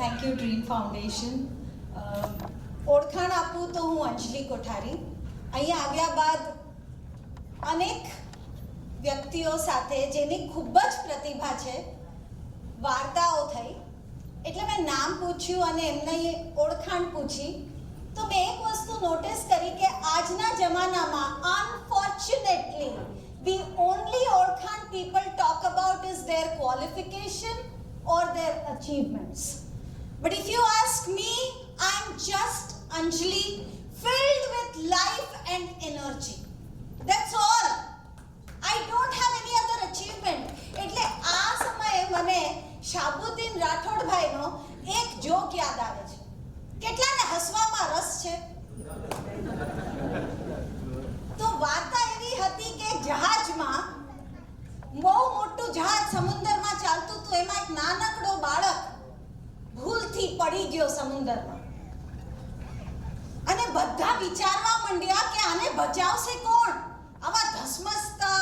Thank you dream foundation. ઓળખાણ આપું તો હું અંજલિ કોઠારી. અહીંયા આવ્યા બાદ અનેક વ્યક્તિઓ સાથે જેની ખૂબ જ પ્રતિભા છે, વાર્તાઓ થઈ, એટલે મેં નામ પૂછ્યું અને એમની ઓળખાણ પૂછી તો મેં એક વસ્તુ નોટિસ કરી કે આજના જમાનામાં અનફોર્ચ્યુનેટલી the only ઓળખાણ people talk about is their qualification or their achievements. But if you ask me, I'm just Anjali, filled with life and energy. That's all. I don't have any other achievement. એટલે આ સમયે મને શાબુદ્દીન રાઠોડભાઈનો એક joke યાદ આવે છે. કેટલાને હસવામાં રસ છે? તો વાર્તા એવી હતી કે જહાજમાં બહુ મોટું જહાજ સમુદ્રમાં ચાલતું હતું, એમાં એક નાનકડો બાળક ભૂલથી પડી ગયો સમુદ્રમાં અને બધા વિચારવા માંડ્યા કે આને બચાવશે કોણ આવા ધસમસતા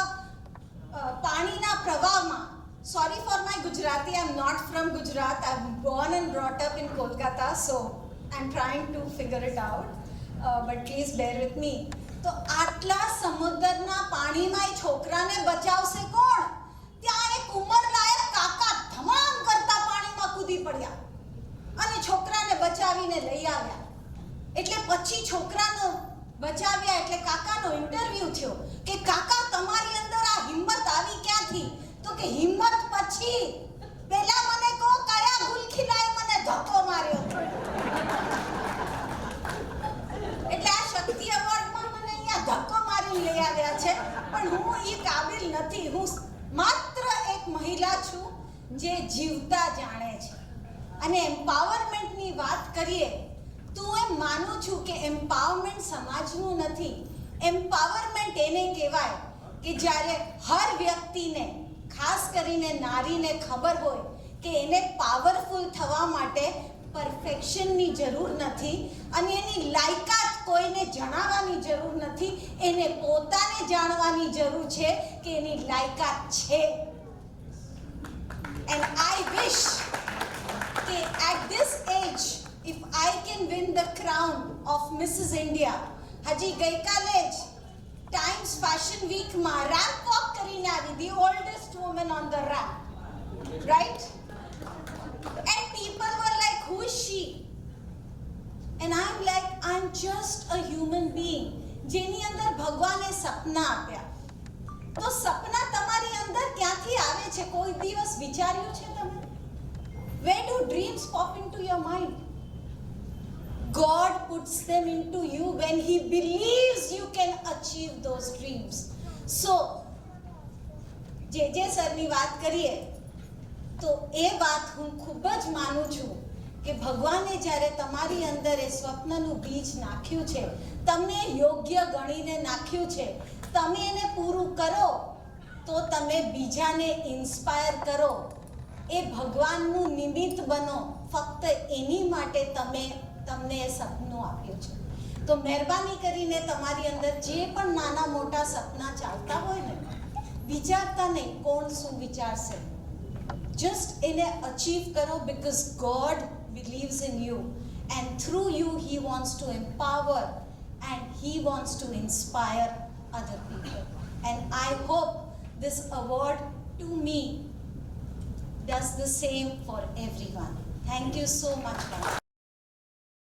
પાણીના પ્રવાહમાં. Sorry for my Gujarati, I'm not from Gujarat. I'm born and brought up in Kolkata, so I'm trying to figure it out. But please bear with me. તો આટલા સમુદ્રના પાણીમાં એ છોકરાને બચાવશે કોણ? ત્યાં એક ઉંમરલાયક કાકા ધમામ કરતા પાણીમાં કૂદી પડ્યા અને છોકરાને બચાવીને લઈ આવ્યા. એટલે પછી છોકરાનો બચાવ્યા એટલે કાકાનો ઇન્ટરવ્યુ થયો કે કાકા તમારી અંદર આ હિંમત આવી ક્યાંથી? તો કે હિંમત પછી પહેલા મને કહો કયા ગુલખીલાએ મને ધક્કો માર્યો. એટલે આ શક્તિ એવોર્ડમાં મને અહીંયા ધક્કો મારી લઈ આવ્યા છે, પણ હું એ કાબિલ નથી. હું માત્ર એક મહિલા છું જે જીવતા જાણે છે. અને એમ્પાવરમેન્ટની વાત કરીએ તો હું એમ માનું છું કે એમ્પાવરમેન્ટ સમાજનું નથી. એમ્પાવરમેન્ટ એને કહેવાય કે જ્યારે હર વ્યક્તિને, ખાસ કરીને નારીને ખબર હોય કે એને પાવરફુલ થવા માટે પરફેક્શનની જરૂર નથી અને એની લાયકાત કોઈને જણાવવાની જરૂર નથી, એને પોતાને જાણવાની જરૂર છે કે એની લાયકાત છે. એન્ડ આઈ વિશ કે at this age if I can win the crown of Mrs. India, હજી ગઈકાલે જ ટાઈમ્સ ફેશન વીકમાં રેમ્પ વોક કરીને આવી, the oldest woman on the ramp, right? And people were like, who is she? And I'm like, I'm just a human being જેની અંદર ભગવાને સપના આપ્યા. તો સપના તમારી અંદર ક્યાંથી આવે છે? કોઈ દિવસ વિચાર્યું છે તમે? Where do dreams pop into your mind? God puts them into you when He believes you can achieve those dreams. So, જે સરની વાત કરીએ તો એ વાત હું ખૂબ જ માનું છું કે ભગવાને જ્યારે તમારી અંદર એ સ્વપ્નનું બીજ નાખ્યું છે, તમને યોગ્ય ગણીને નાખ્યું છે, તમે એને પૂરું કરો તો તમે બીજાને ઇન્સ્પાયર કરો, એ ભગવાનનું નિમિત્ત બનો. ફક્ત એની માટે તમને એ સપનું આપ્યું છે. તો મહેરબાની કરીને તમારી અંદર જે પણ નાના મોટા સપના ચાલતા હોય ને, વિચારતા નહીં કોણ શું વિચારશે. જસ્ટ એને અચીવ કરો, because God believes in you and through you He wants to empower and He wants to inspire other people. And I hope this award to me does the same for everyone. Thank you so much, guys.